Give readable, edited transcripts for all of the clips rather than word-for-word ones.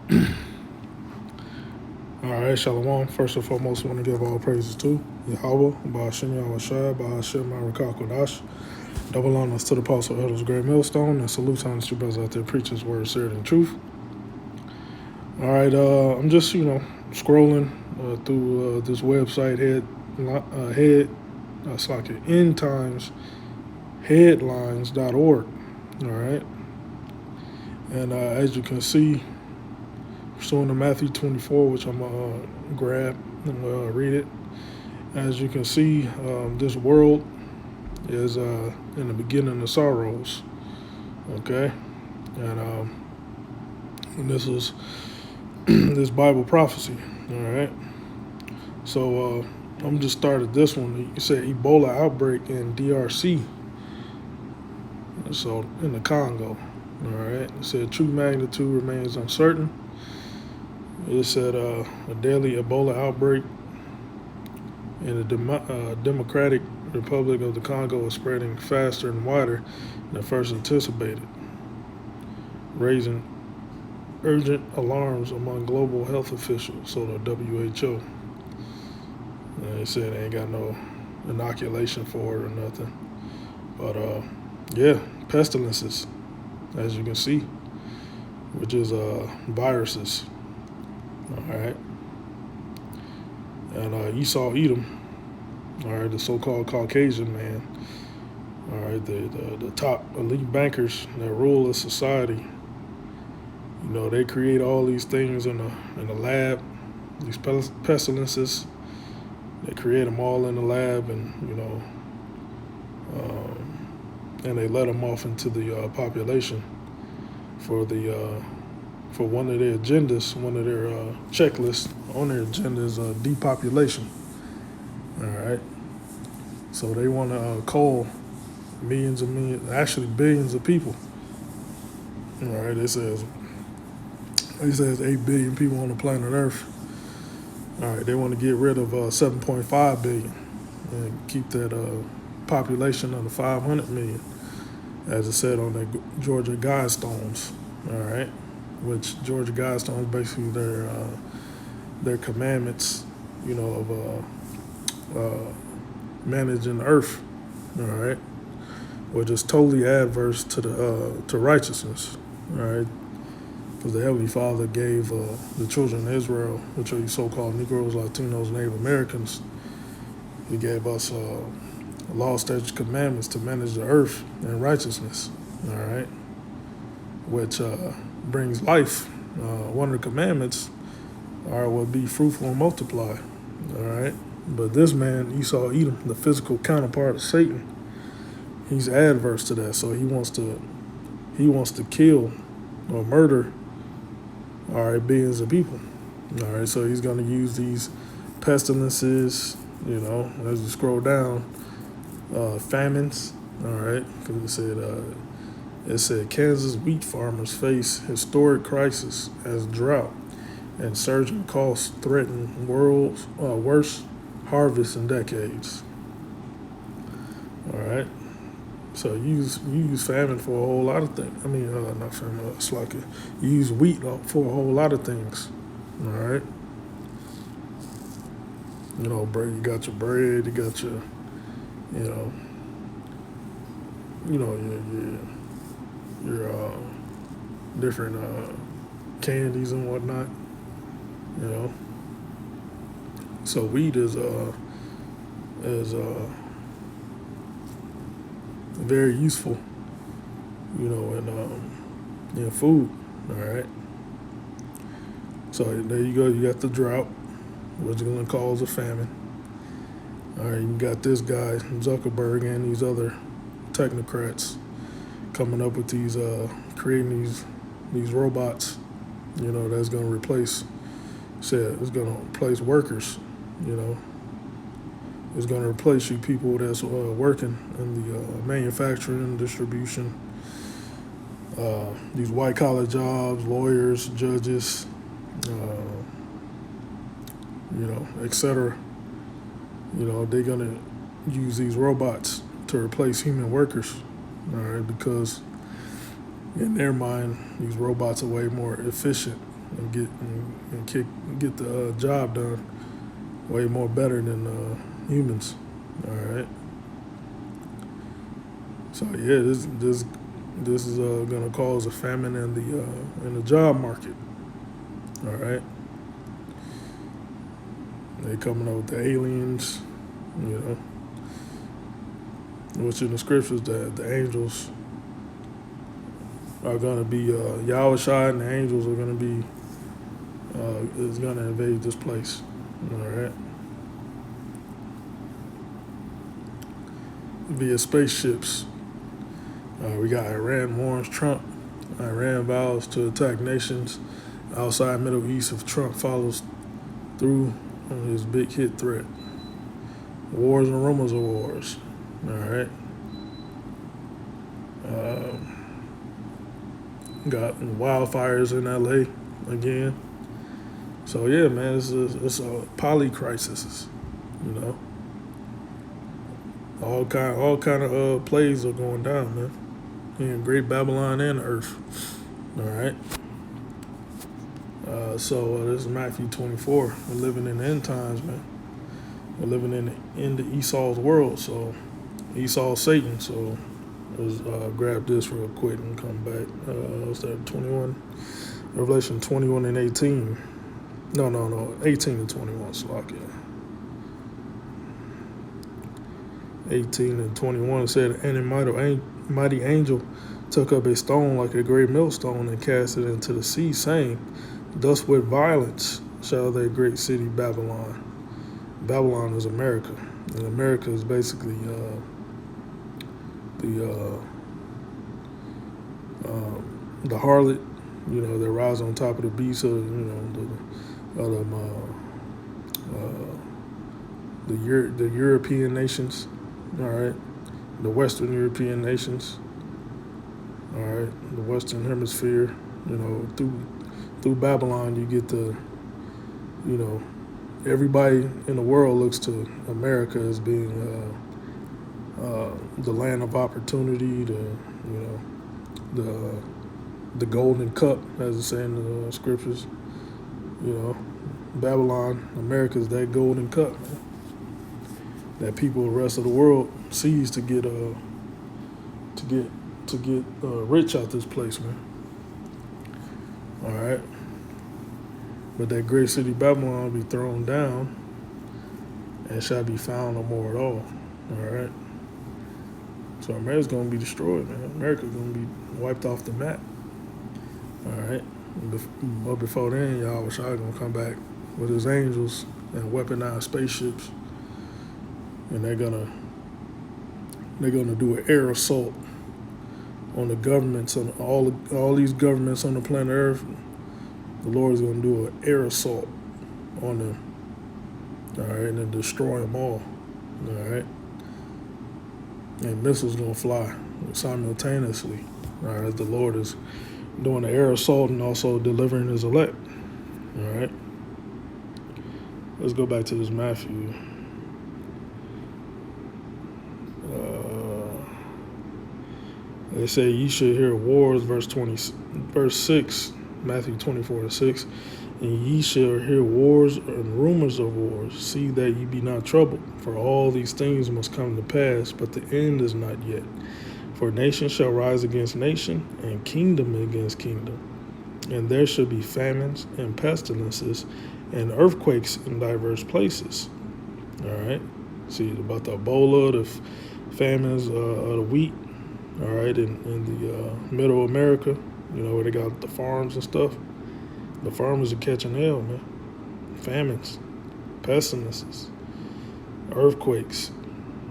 All right, Shalom. First and foremost, I want to give all praises to Yahweh, Ba'ashem Yahushua, Ba'ashem Marakah Kodash. Double honors to the Apostle Elders Great Millstone, and salute to you brothers out there preaching His word, shared in truth. All right, I'm just, scrolling through this website, endtimesheadlines.org. All right, and as you can see, pursuing to Matthew 24, which I'm going to grab and read it. As you can see, this world is in the beginning of sorrows, okay? And this is this Bible prophecy, all right? So I'm just started this one. It said Ebola outbreak in DRC, so in the Congo, all right? It said true magnitude remains uncertain. It said a deadly Ebola outbreak in the Democratic Republic of the Congo is spreading faster and wider than first anticipated, raising urgent alarms among global health officials, so the WHO. And they said they ain't got no inoculation for it or nothing. But yeah, pestilences, as you can see, which is viruses. All right. And Esau Edom, all right, the so-called Caucasian man, all right, the top elite bankers that rule a society, they create all these things in the lab, these pestilences. They create them all in the lab, and and they let them off into the population for one of their agendas, one of their checklists on their agenda is depopulation. All right. So they want to cull billions of people. All right. It says 8 billion people on the planet Earth. All right. They want to get rid of 7.5 billion and keep that population under 500 million, as it said on the Georgia Guidestones. All right. Which Georgia Guidestones basically their commandments, of managing the earth, all right, which is totally adverse to righteousness, all right, because the Heavenly Father gave the children of Israel, which are these so-called Negroes, Latinos, Native Americans, He gave us law, statutes, commandments to manage the earth in righteousness, all right, which brings life. One of the commandments would be fruitful and multiply. All right. But this man, Esau Edom, the physical counterpart of Satan, he's adverse to that. So he wants to kill or murder, all right, billions of people. All right. So he's going to use these pestilences, as you scroll down, famines. All right. Because it said Kansas wheat farmers face historic crisis as drought and surging costs threaten world's worst harvest in decades. All right. So you use famine for a whole lot of things. I mean, not famine, it's like you use wheat for a whole lot of things. All right. Bread. You got your bread. You got your, your different candies and whatnot. So wheat is very useful, in food. All right. So there you go. You got the drought, which is going to cause a famine. All right. You got this guy Zuckerberg and these other technocrats coming up with these creating these robots, that's going to replace. Said it's going to replace workers. It's going to replace you people that's working in the manufacturing, distribution, these white collar jobs, lawyers, judges, etc. They're going to use these robots to replace human workers, all right, because in their mind, these robots are way more efficient and get the job done way more better than humans. All right. So yeah, this is gonna cause a famine in the job market. All right. They coming out with the aliens, you know, which in the scriptures that the angels are gonna be Yahushua, and the angels are gonna be is gonna invade this place. All right. Via spaceships. We got Iran warns Trump. Iran vows to attack nations outside Middle East if Trump follows through on his big hit threat. Wars and rumors of wars. All right. Got wildfires in LA again. So yeah, man, it's a poly crisis. You know, all kind of plays are going down, man. In Great Babylon and Earth. All right. So this is Matthew 24. We're living in the end times, man. We're living in the Esau's world. So Esau's Satan. So let's grab this real quick and come back. What's that? 21. Revelation 21 and 18. No. 18 and 21. Slovakia. 18 and 21 said, and a mighty angel took up a stone like a great millstone and cast it into the sea, saying, thus with violence shall that great city Babylon. Babylon is America, and America is basically the harlot, you know, that rides on top of the beast, of, the European nations, all right, the Western European nations, all right, the Western Hemisphere, you know, through Babylon you get the, you know, everybody in the world looks to America as being the land of opportunity, the golden cup, as it says in the scriptures. You know, Babylon, America is that golden cup, man, that people the rest of the world sees to get rich out this place, man. All right. But that great city Babylon will be thrown down and shall be found no more at all. All right. So America's going to be destroyed, man. America's going to be wiped off the map. All right. But before then, y'all was going to come back with his angels and weaponized spaceships, and they're gonna do an air assault on the governments, on all these governments on the planet Earth. The Lord is going to do an air assault on them, all right, and then destroy them all, all right. And missiles going to fly simultaneously, all right, as the Lord is doing the air assault and also delivering his elect, all right. Let's go back to this Matthew. They say ye should hear wars, verse 6, Matthew 24:6, and ye shall hear wars and rumors of wars. See that ye be not troubled, for all these things must come to pass, but the end is not yet. For nation shall rise against nation, and kingdom against kingdom. And there shall be famines and pestilences and earthquakes in diverse places. All right. See about the Ebola, the famines of the wheat. All right, in the middle America, you know, where they got the farms and stuff. The farmers are catching hell, man. Famines, pestilences, earthquakes.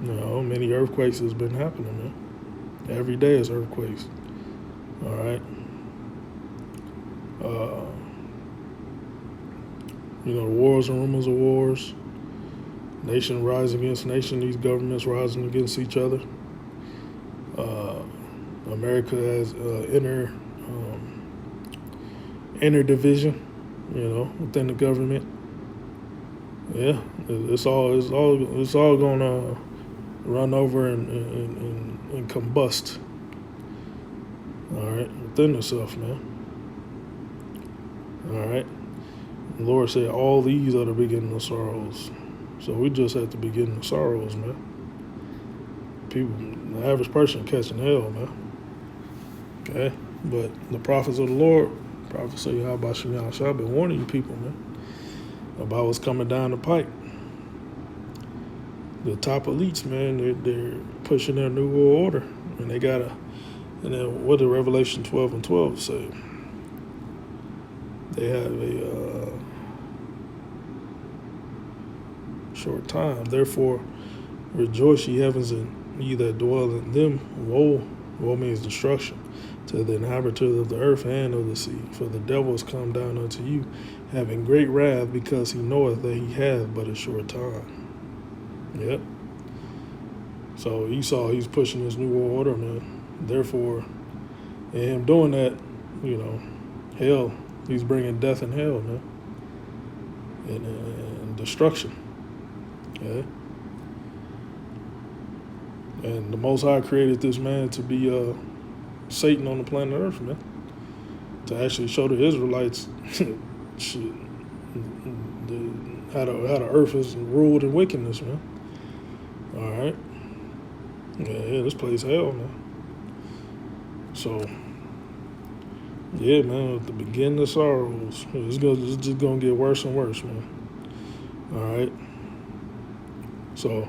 You know, many earthquakes has been happening, man. Every day is earthquakes. All right. You know, wars and rumors of wars. Nation rise against nation. These governments rising against each other. America has inner division, you know, within the government. Yeah, it's all gonna run over and combust. All right, within itself, man. All right. The Lord said, all these are the beginning of sorrows. So we just at the beginning of sorrows, man. People, the average person catching hell, man. Okay? But the prophets of the Lord, prophets say, how about Shemaiah? I've been warning you people, man, about what's coming down the pike. The top elites, man, they're pushing their new world order. And they got and then what did Revelation 12 and 12 say? They have a short time. Therefore, rejoice, ye heavens, and ye that dwell in them. Woe means destruction, to the inhabitants of the earth and of the sea. For the devil is come down unto you, having great wrath, because he knoweth that he hath but a short time. Yep. So Esau, he's pushing his new world order, man. Therefore, in him doing that, hell, he's bringing death and hell, man, and destruction. Okay? And the Most High created this man to be Satan on the planet Earth, man, to actually show the Israelites how the earth is ruled in wickedness, man. All right. Yeah, this place hell, man. So, yeah, man, at the beginning of sorrows, it's just gonna get worse and worse, man. All right. So,